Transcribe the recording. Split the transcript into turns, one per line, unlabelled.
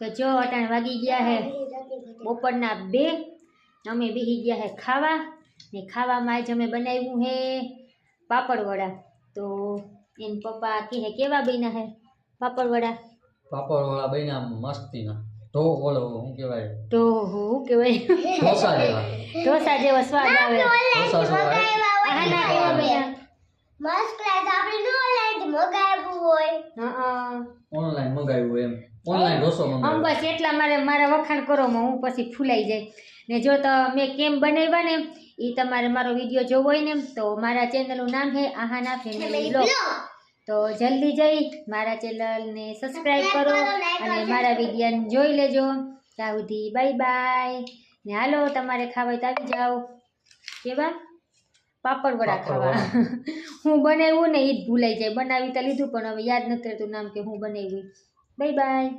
તો જો અટાણ વાગી ગયા હે બપોરના 2 અમે બેસી ગયા હે ખાવા ને ખાવામાં આજ અમે બનાવ્યું હે પાપડવડા તો એન પપ્પા કહે કેવા બન્યા હે પાપડવડા
બન્યા મસ્તીના તો ઓલો શું કહેવાય
તો હું કહેવાય ઢોસા જેવો સ્વાદ આવે આના કેવા બન્યા
મસ્ત ક્લાસ આપણે ઓનલાઈન મગાવ્યું હોય
ઓનલાઈન મગાવ્યું એમ ઓનલાઈન ઢોસો
આમ બસ એટલા મારા વખાણ કરોમાં હું પછી ફૂલાઈ જાય ને જો તો મેં કેમ બનાવ્યા ને એ તમારે મારો વિડીયો જોવો હોય ને તો મારા ચેનલનું નામ છે આહાના ફેમિલી બ્લોગ તો જલ્દી જઈ મારા ચેનલને સબસ્ક્રાઈબ કરો અને મારા વિડીયોને જોઈ લેજો ત્યાં સુધી બાય બાય ને હાલો તમારે ખાવા તો આવી જાઓ કેવા પાપડવડા ખાવા હું બનાવ્યું ને એ જ ભૂલાઈ જાય બનાવી તો લીધું પણ હવે યાદ નથી રહેતું નામ કે હું બનાવ્યું બાય બાય